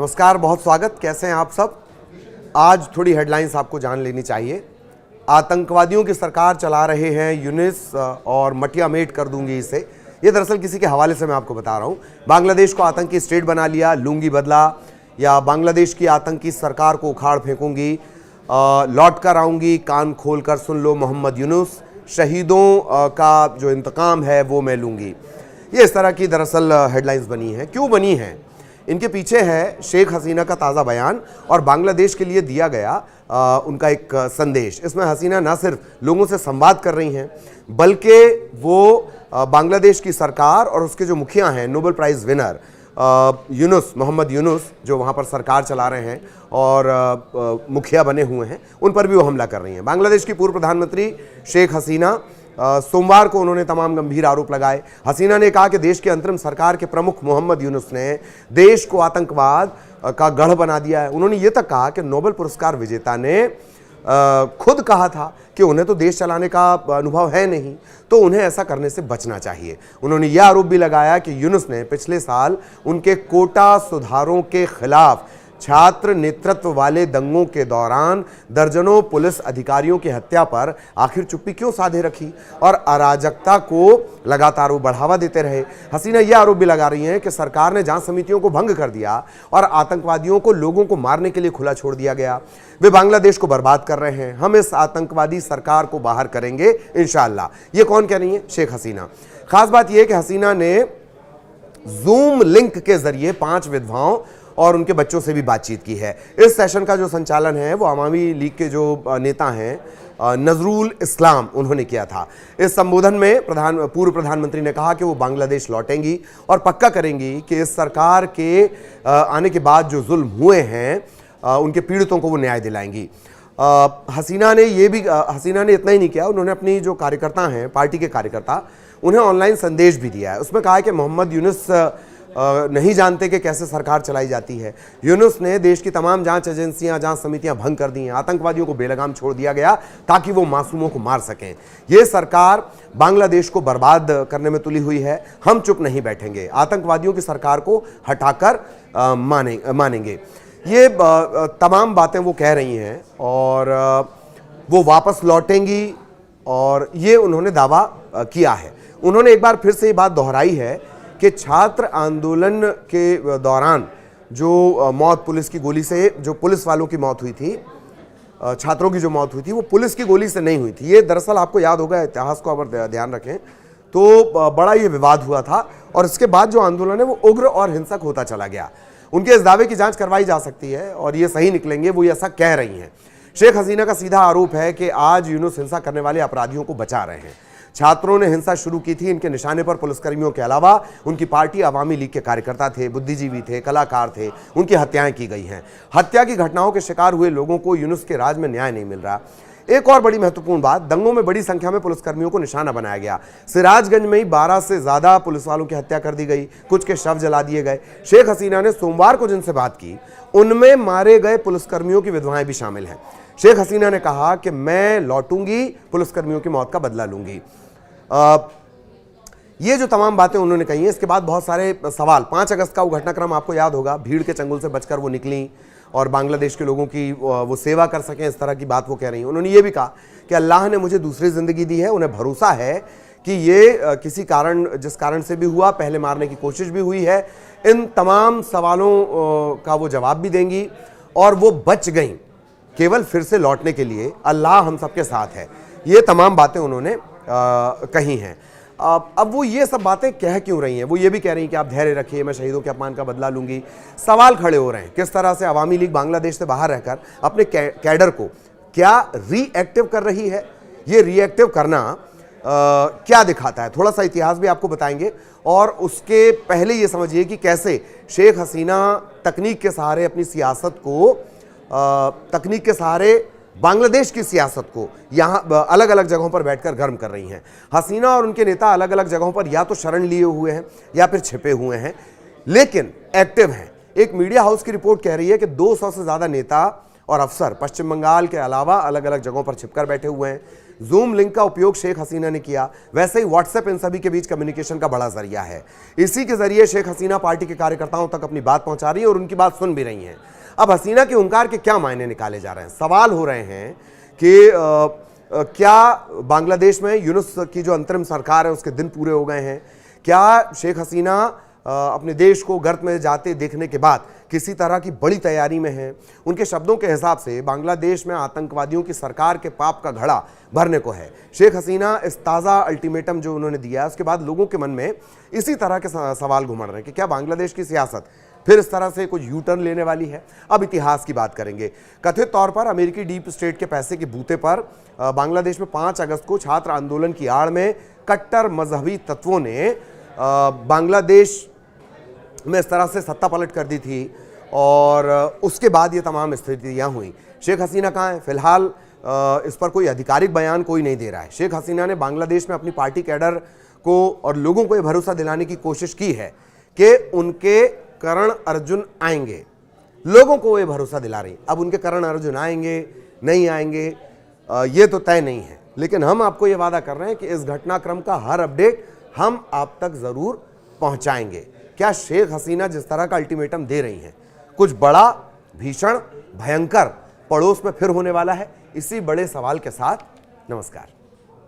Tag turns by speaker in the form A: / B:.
A: नमस्कार, बहुत स्वागत। कैसे हैं आप सब? आज थोड़ी हेडलाइंस आपको जान लेनी चाहिए। आतंकवादियों की सरकार चला रहे हैं यूनिस और मटिया मेट कर दूंगी इसे। ये दरअसल किसी के हवाले से मैं आपको बता रहा हूं। बांग्लादेश को आतंकी स्टेट बना लिया, लूंगी बदला, या बांग्लादेश की आतंकी सरकार को उखाड़ फेंकूंगी, लौट कर आऊंगी, कान खोल कर सुन लो मोहम्मद यूनुस, शहीदों का जो इंतकाम है वो मैं लूंगी। ये इस तरह की दरअसल हेडलाइंस बनी हैं। क्यों बनी हैं? इनके पीछे है शेख हसीना का ताज़ा बयान और बांग्लादेश के लिए दिया गया उनका एक संदेश। इसमें हसीना न सिर्फ लोगों से संवाद कर रही हैं, बल्कि वो बांग्लादेश की सरकार और उसके जो मुखिया हैं, Nobel prize winner Yunus, Mohammad Yunus, जो वहाँ पर सरकार चला रहे हैं और मुखिया बने हुए हैं, उन पर भी वो हमला कर रही हैं। बांग्लादेश की पूर्व प्रधानमंत्री शेख हसीना, सोमवार को उन्होंने तमाम गंभीर आरोप लगाए। हसीना ने कहा कि देश की अंतरिम सरकार के प्रमुख मोहम्मद यूनुस ने देश को आतंकवाद का गढ़ बना दिया है। उन्होंने ये तक कहा कि नोबेल पुरस्कार विजेता ने खुद कहा था कि उन्हें तो देश चलाने का अनुभव है नहीं, तो उन्हें ऐसा करने से बचना चाहिए। उन्होंने यह आरोप भी लगाया कि यूनुस ने पिछले साल उनके कोटा सुधारों के खिलाफ छात्र नेतृत्व वाले दंगों के दौरान दर्जनों पुलिस अधिकारियों की हत्या पर आखिर चुप्पी क्यों साधे रखी और अराजकता को लगातार वो बढ़ावा देते रहे। हसीना यह आरोप भी लगा रही हैं कि सरकार ने जांच समितियों को भंग कर दिया और आतंकवादियों को लोगों को मारने के लिए खुला छोड़ दिया गया। वे बांग्लादेश को बर्बाद कर रहे हैं। हम इस आतंकवादी सरकार को बाहर करेंगे इंशाअल्लाह। ये कौन कह रही है? शेख हसीना। खास बात यह कि हसीना ने जूम लिंक के जरिए 5 विधवाओं और उनके बच्चों से भी बातचीत की है। इस सेशन का जो संचालन है वो अवामी लीग के जो नेता हैं नजरुल इस्लाम, उन्होंने किया था। इस संबोधन में पूर्व प्रधानमंत्री ने कहा कि वो बांग्लादेश लौटेंगी और पक्का करेंगी कि इस सरकार के आने के बाद जो जुल्म हुए हैं उनके पीड़ितों को वो न्याय दिलाएंगी। हसीना ने इतना ही नहीं किया, उन्होंने अपनी जो कार्यकर्ता हैं, पार्टी के कार्यकर्ता, उन्हें ऑनलाइन संदेश भी दिया है। उसमें कहा है कि मोहम्मद यूनुस नहीं जानते कि कैसे सरकार चलाई जाती है। यूनुस ने देश की तमाम जांच एजेंसियां, जांच समितियां भंग कर दी हैं। आतंकवादियों को बेलगाम छोड़ दिया गया ताकि वो मासूमों को मार सकें। ये सरकार बांग्लादेश को बर्बाद करने में तुली हुई है। हम चुप नहीं बैठेंगे, आतंकवादियों की सरकार को हटाकर मानेंगे। ये तमाम बातें वो कह रही हैं और वो वापस लौटेंगी और ये उन्होंने दावा किया है। उन्होंने एक बार फिर से ये बात दोहराई है कि छात्र आंदोलन के दौरान जो मौत पुलिस की गोली से, जो पुलिस वालों की मौत हुई थी, छात्रों की जो मौत हुई थी, वो पुलिस की गोली से नहीं हुई थी। ये दरअसल आपको याद होगा, इतिहास को अगर ध्यान रखें तो बड़ा ये विवाद हुआ था और इसके बाद जो आंदोलन है वो उग्र और हिंसक होता चला गया। उनके इस दावे की जांच करवाई जा सकती है और ये सही निकलेंगे, वो ऐसा कह रही हैं। शेख हसीना का सीधा आरोप है कि आज यूनुस हिंसा करने वाले अपराधियों को बचा रहे हैं। छात्रों ने हिंसा शुरू की थी। इनके निशाने पर पुलिसकर्मियों के अलावा उनकी पार्टी अवामी लीग के कार्यकर्ता थे, बुद्धिजीवी थे, कलाकार थे। उनकी हत्याएं की गई हैं। हत्या की घटनाओं के शिकार हुए लोगों को यूनुस के राज में न्याय नहीं मिल रहा। एक और बड़ी महत्वपूर्ण बात, दंगों में बड़ी संख्या में पुलिसकर्मियों को निशाना बनाया गया। सिराजगंज में ही 12 से ज्यादा पुलिस वालों की हत्या कर दी गई, कुछ के शव जला दिए गए। शेख हसीना ने सोमवार को जिनसे बात की, उनमें मारे गए पुलिसकर्मियों की विधवाएं भी शामिल हैं। शेख हसीना ने कहा कि मैं लौटूंगी, पुलिसकर्मियों की मौत का बदला लूंगी। ये जो तमाम बातें उन्होंने कही हैं, इसके बाद बहुत सारे सवाल। 5 अगस्त का वो घटनाक्रम आपको याद होगा, भीड़ के चंगुल से बचकर वो निकली और बांग्लादेश के लोगों की वो सेवा कर सकें, इस तरह की बात वो कह रही हैं। उन्होंने ये भी कहा कि अल्लाह ने मुझे दूसरी ज़िंदगी दी है, उन्हें भरोसा है कि ये किसी कारण, जिस कारण से भी हुआ, पहले मारने की कोशिश भी हुई है, इन तमाम सवालों का वो जवाब भी देंगी और वो बच गई केवल फिर से लौटने के लिए। अल्लाह हम सबके साथ है। ये तमाम बातें उन्होंने कही हैं। अब वो ये सब बातें कह क्यों रही हैं? वो ये भी कह रही हैं कि आप धैर्य रखिए, मैं शहीदों के अपमान का बदला लूंगी। सवाल खड़े हो रहे हैं किस तरह से अवामी लीग बांग्लादेश से बाहर रहकर अपने कैडर को क्या रीएक्टिव कर रही है। ये रीएक्टिव करना क्या दिखाता है, थोड़ा सा इतिहास भी आपको बताएंगे। और उसके पहले ये समझिए कि कैसे शेख हसीना तकनीक के सहारे अपनी सियासत को, तकनीक के सहारे बांग्लादेश की सियासत को यहाँ अलग अलग जगहों पर बैठकर गर्म कर रही हैं। हसीना और उनके नेता अलग अलग जगहों पर या तो शरण लिए हुए हैं या फिर छिपे हुए हैं, लेकिन एक्टिव हैं। एक मीडिया हाउस की रिपोर्ट कह रही है कि 200 से ज़्यादा नेता और अफसर पश्चिम बंगाल के अलावा अलग अलग जगहों पर छिपकर बैठे हुए हैं। जूम लिंक का उपयोग शेख हसीना ने किया, वैसे ही व्हाट्सएप इन सभी के बीच कम्युनिकेशन का बड़ा जरिया है। इसी के जरिए शेख हसीना पार्टी के कार्यकर्ताओं तक अपनी बात पहुंचा रही है और उनकी बात सुन भी रही हैं। अब हसीना के हुंकार के क्या मायने निकाले जा रहे हैं? सवाल हो रहे हैं कि क्या बांग्लादेश में यूनुस की जो अंतरिम सरकार है उसके दिन पूरे हो गए हैं? क्या शेख हसीना अपने देश को गर्त में जाते देखने के बाद किसी तरह की बड़ी तैयारी में है? उनके शब्दों के हिसाब से बांग्लादेश में आतंकवादियों की सरकार के पाप का घड़ा भरने को है। शेख हसीना इस ताज़ा अल्टीमेटम जो उन्होंने दिया उसके बाद लोगों के मन में इसी तरह के सवाल घुमड़ रहे हैं कि क्या बांग्लादेश की सियासत फिर इस तरह से कुछ यू टर्न लेने वाली है? अब इतिहास की बात करेंगे। कथित तौर पर अमेरिकी डीप स्टेट के पैसे के बूते पर बांग्लादेश में 5 अगस्त को छात्र आंदोलन की आड़ में कट्टर मजहबी तत्वों ने बांग्लादेश में इस तरह से सत्ता पलट कर दी थी और उसके बाद ये तमाम स्थितियां हुई। शेख हसीना कहाँ है? फिलहाल इस पर कोई आधिकारिक बयान कोई नहीं दे रहा है। शेख हसीना ने बांग्लादेश में अपनी पार्टी कैडर को और लोगों को ये भरोसा दिलाने की कोशिश की है कि उनके करण अर्जुन आएंगे। लोगों को ये भरोसा दिला रही। अब उनके करण अर्जुन आएंगे नहीं आएंगे ये तो तय नहीं है, लेकिन हम आपको ये वादा कर रहे हैं कि इस घटनाक्रम का हर अपडेट हम आप तक जरूर पहुंचाएंगे। क्या शेख हसीना जिस तरह का अल्टीमेटम दे रही हैं कुछ बड़ा, भीषण, भयंकर पड़ोस में फिर होने वाला है? इसी बड़े सवाल के साथ नमस्कार।